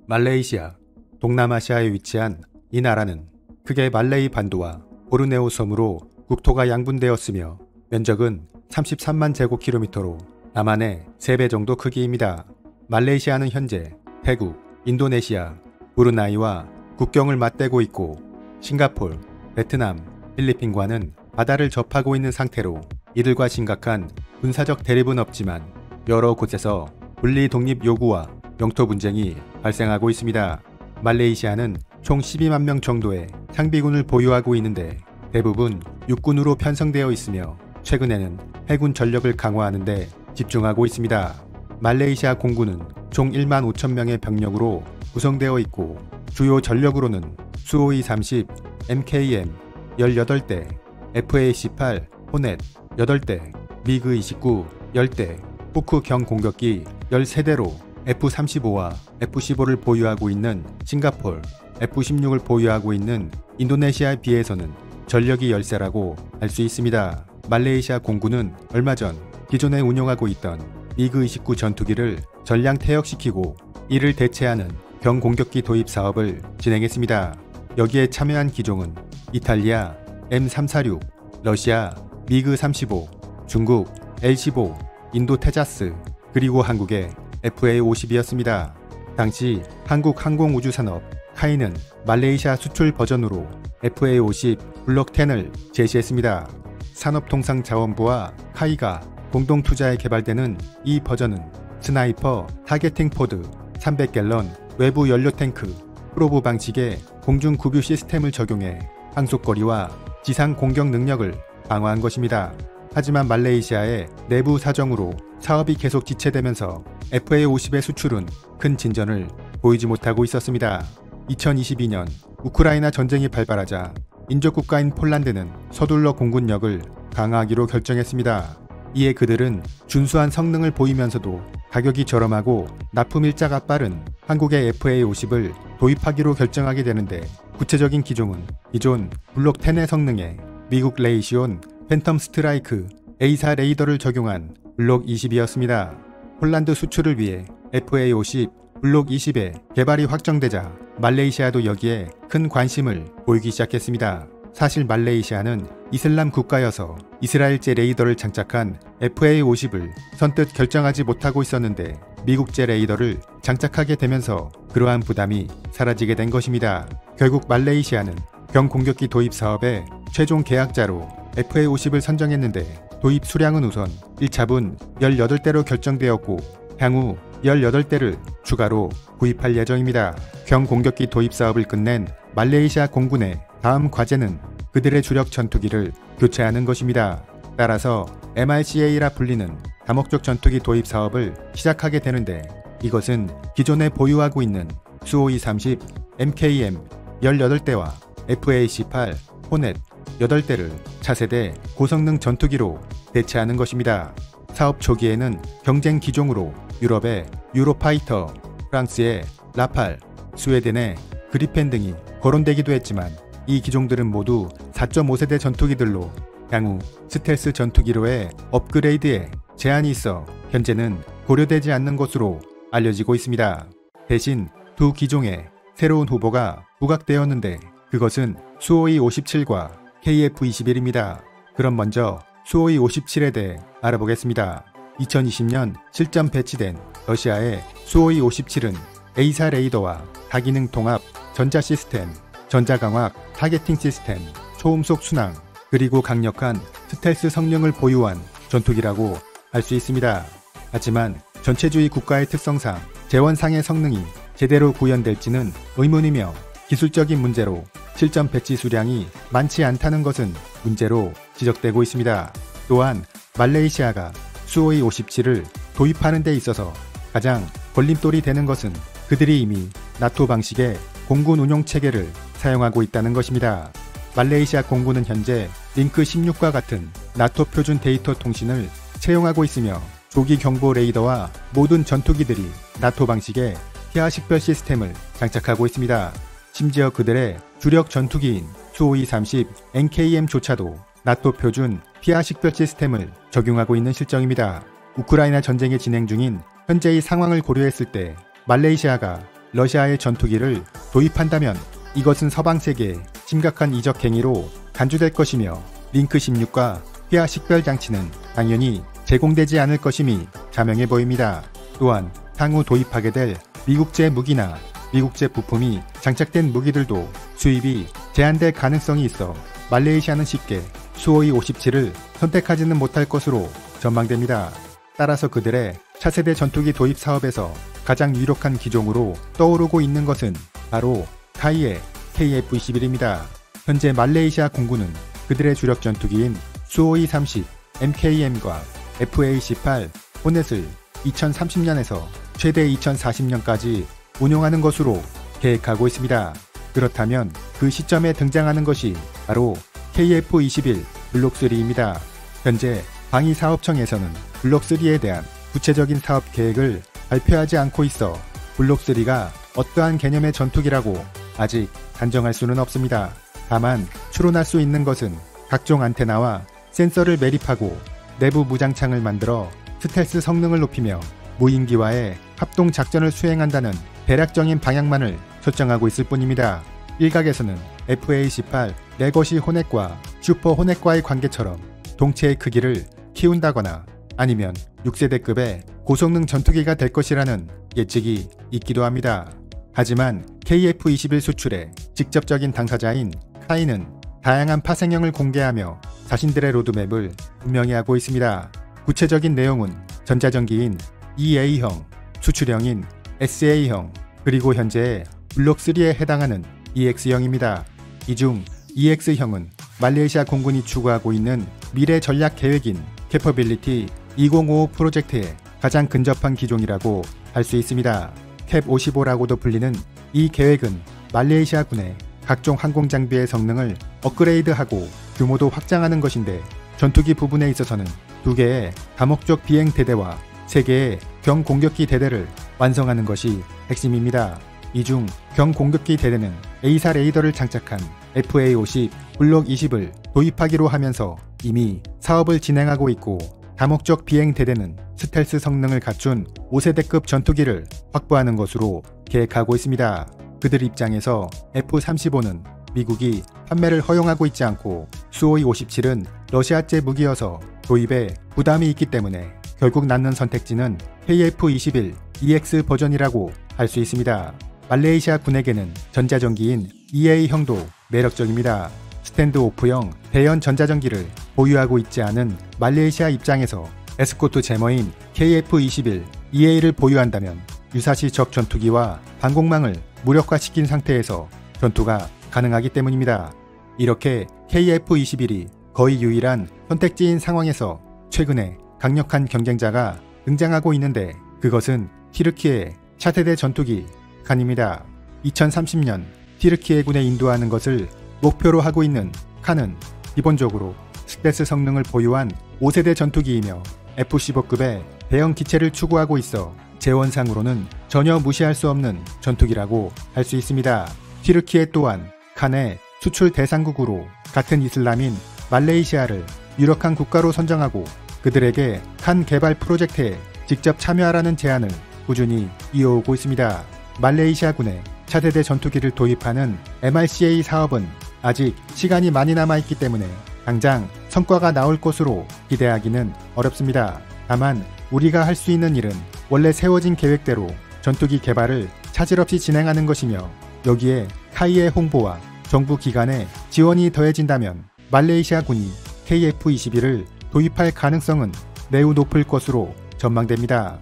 말레이시아, 동남아시아에 위치한 이 나라는 크게 말레이 반도와 보르네오 섬으로 국토가 양분되었으며 면적은 33만 제곱킬로미터로 남한의 3배 정도 크기입니다. 말레이시아는 현재 태국, 인도네시아, 브루나이와 국경을 맞대고 있고 싱가폴, 베트남, 필리핀과는 바다를 접하고 있는 상태로 이들과 심각한 군사적 대립은 없지만 여러 곳에서 분리 독립 요구와 영토 분쟁이 발생하고 있습니다. 말레이시아는 총 12만 명 정도의 상비군을 보유하고 있는데 대부분 육군으로 편성되어 있으며 최근에는 해군 전력을 강화하는 데 집중하고 있습니다. 말레이시아 공군은 총 1만 5천 명의 병력으로 구성되어 있고 주요 전력으로는 수호이 30, MKM 18대, FA-18 호넷 8대, 미그 29 10대, 호크 경공격기 13대로 F-35와 F-15를 보유하고 있는 싱가폴, F-16을 보유하고 있는 인도네시아에 비해서는 전력이 열세라고 할 수 있습니다. 말레이시아 공군은 얼마 전 기존에 운용하고 있던 미그 29 전투기를 전량 퇴역시키고 이를 대체하는 경공격기 도입 사업을 진행했습니다. 여기에 참여한 기종은 이탈리아 M346, 러시아 미그 35, 중국 L-15, 인도 테자스, 그리고 한국의 FA-50이었습니다. 당시 한국항공우주산업 카이는 말레이시아 수출 버전으로 FA-50 블록 10을 제시했습니다. 산업통상자원부와 카이가 공동 투자에 개발되는 이 버전은 스나이퍼 타겟팅 포드 300갤런 외부 연료 탱크 프로브 방식의 공중 구뷰 시스템을 적용해 항속거리와 지상 공격 능력을 강화한 것입니다. 하지만 말레이시아의 내부 사정으로 사업이 계속 지체되면서 FA-50의 수출은 큰 진전을 보이지 못하고 있었습니다. 2022년 우크라이나 전쟁이 발발하자 인접국가인 폴란드는 서둘러 공군력을 강화하기로 결정했습니다. 이에 그들은 준수한 성능을 보이면서도 가격이 저렴하고 납품 일자가 빠른 한국의 FA-50을 도입하기로 결정하게 되는데 구체적인 기종은 기존 블록 10의 성능에 미국 레이시온 팬텀 스트라이크 A4 레이더를 적용한 블록 20이었습니다. 폴란드 수출을 위해 FA-50 블록 20의 개발이 확정되자 말레이시아도 여기에 큰 관심을 보이기 시작했습니다. 사실 말레이시아는 이슬람 국가여서 이스라엘제 레이더를 장착한 FA-50을 선뜻 결정하지 못하고 있었는데 미국제 레이더를 장착하게 되면서 그러한 부담이 사라지게 된 것입니다. 결국 말레이시아는 경공격기 도입 사업의 최종 계약자로 FA-50을 선정했는데 도입 수량은 우선 1차분 18대로 결정되었고 향후 18대를 추가로 구입할 예정입니다. 경공격기 도입 사업을 끝낸 말레이시아 공군의 다음 과제는 그들의 주력 전투기를 교체하는 것입니다. 따라서 MRCA라 불리는 다목적 전투기 도입 사업을 시작하게 되는데 이것은 기존에 보유하고 있는 수호이 30, MKM 18대와 FA-18 호넷 8대를 차세대 고성능 전투기로 대체하는 것입니다. 사업 초기에는 경쟁 기종으로 유럽의 유로파이터, 프랑스의 라팔, 스웨덴의 그리펜 등이 거론되기도 했지만 이 기종들은 모두 4.5세대 전투기들로 향후 스텔스 전투기로의 업그레이드에 제한이 있어 현재는 고려되지 않는 것으로 알려지고 있습니다. 대신 두 기종의 새로운 후보가 부각되었는데 그것은 수호이 57과 KF-21입니다. 그럼 먼저 수호이 57에 대해 알아보겠습니다. 2020년 실전 배치된 러시아의 수호이 57은 A4 레이더와 다기능 통합 전자 시스템, 전자광학 타겟팅 시스템, 초음속 순항, 그리고 강력한 스텔스 성능을 보유한 전투기라고 할 수 있습니다. 하지만 전체주의 국가의 특성상 재원상의 성능이 제대로 구현될지는 의문이며 기술적인 문제로 실전 배치 수량이 많지 않다는 것은 문제로 지적되고 있습니다. 또한 말레이시아가 수호이 57을 도입하는 데 있어서 가장 걸림돌이 되는 것은 그들이 이미 나토 방식의 공군 운용 체계를 사용하고 있다는 것입니다. 말레이시아 공군은 현재 링크 16과 같은 나토 표준 데이터 통신을 채용하고 있으며 조기 경보 레이더와 모든 전투기들이 나토 방식의 피하 식별 시스템을 장착하고 있습니다. 심지어 그들의 주력 전투기인 수호이 30 NKM조차도 나토 표준 피하 식별 시스템을 적용하고 있는 실정입니다. 우크라이나 전쟁이 진행 중인 현재의 상황을 고려했을 때 말레이시아가 러시아의 전투기를 도입한다면 이것은 서방 세계의 심각한 이적 행위로 간주될 것이며 링크 16과 휘하 식별 장치는 당연히 제공되지 않을 것임이 자명해 보입니다. 또한 향후 도입하게 될 미국제 무기나 미국제 부품이 장착된 무기들도 수입이 제한될 가능성이 있어 말레이시아는 쉽게 수호이 57을 선택하지는 못할 것으로 전망됩니다. 따라서 그들의 차세대 전투기 도입 사업에서 가장 유력한 기종으로 떠오르고 있는 것은 바로 카이의 KF-21입니다. 현재 말레이시아 공군은 그들의 주력 전투기인 수호이 30, MKM과 FA-18 호넷을 2030년에서 최대 2040년까지 운용하는 것으로 계획하고 있습니다. 그렇다면 그 시점에 등장하는 것이 바로 KF-21 블록3입니다. 현재 방위사업청에서는 블록3에 대한 구체적인 사업 계획을 발표하지 않고 있어 블록3가 어떠한 개념의 전투기라고 아직 단정할 수는 없습니다. 다만 추론할 수 있는 것은 각종 안테나와 센서를 매립하고 내부 무장창을 만들어 스텔스 성능을 높이며 무인기와의 합동 작전을 수행한다는 대략적인 방향만을 설정하고 있을 뿐입니다. 일각에서는 FA-18 레거시 호넷과 슈퍼 호넷과의 관계처럼 동체의 크기를 키운다거나 아니면 6세대급의 고성능 전투기가 될 것이라는 예측이 있기도 합니다. 하지만 KF-21 수출의 직접적인 당사자인 카이는 다양한 파생형을 공개하며 자신들의 로드맵을 분명히 하고 있습니다. 구체적인 내용은 전자전기인 EA형, 수출형인 SA형, 그리고 현재의 블록3에 해당하는 EX형입니다. 이 중 EX형은 말레이시아 공군이 추구하고 있는 미래 전략 계획인 캐퍼빌리티 2055 프로젝트에 가장 근접한 기종이라고 할 수 있습니다. 캡55라고도 불리는 이 계획은 말레이시아 군의 각종 항공 장비의 성능을 업그레이드하고 규모도 확장하는 것인데 전투기 부분에 있어서는 2개의 다목적 비행 대대와 3개의 경공격기 대대를 완성하는 것이 핵심입니다. 이 중 경공격기 대대는 A사 레이더를 장착한 FA-50 블록 20을 도입하기로 하면서 이미 사업을 진행하고 있고, 다목적 비행 대대는 스텔스 성능을 갖춘 5세대급 전투기를 확보하는 것으로 계획하고 있습니다. 그들 입장에서 F-35는 미국이 판매를 허용하고 있지 않고 수호이 57은 러시아제 무기여서 도입에 부담이 있기 때문에 결국 남는 선택지는 KF-21 EX 버전이라고 할 수 있습니다. 말레이시아 군에게는 전자전기인 EA형도 매력적입니다. 스탠드오프형 대연 전자전기를 보유하고 있지 않은 말레이시아 입장에서 에스코트 제머인 KF-21 EA를 보유한다면 유사시 적 전투기와 방공망을 무력화시킨 상태에서 전투가 가능하기 때문입니다. 이렇게 KF-21이 거의 유일한 선택지인 상황에서 최근에 강력한 경쟁자가 등장하고 있는데, 그것은 티르키의 차세대 전투기 칸입니다. 2030년 티르키예군에 인도하는 것을 목표로 하고 있는 칸은 기본적으로 스텔스 성능을 보유한 5세대 전투기이며 F-15급의 대형 기체를 추구하고 있어 재원상으로는 전혀 무시할 수 없는 전투기라고 할 수 있습니다. 티르키예 또한 칸의 수출 대상국으로 같은 이슬람인 말레이시아를 유력한 국가로 선정하고 그들에게 칸 개발 프로젝트에 직접 참여하라는 제안을 꾸준히 이어오고 있습니다. 말레이시아군의 차세대 전투기를 도입하는 MRCA 사업은 아직 시간이 많이 남아있기 때문에 당장 성과가 나올 것으로 기대하기는 어렵습니다. 다만 우리가 할 수 있는 일은 원래 세워진 계획대로 전투기 개발을 차질 없이 진행하는 것이며, 여기에 카이의 홍보와 정부 기관의 지원이 더해진다면 말레이시아 군이 KF-21을 도입할 가능성은 매우 높을 것으로 전망됩니다.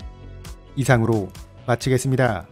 이상으로 마치겠습니다.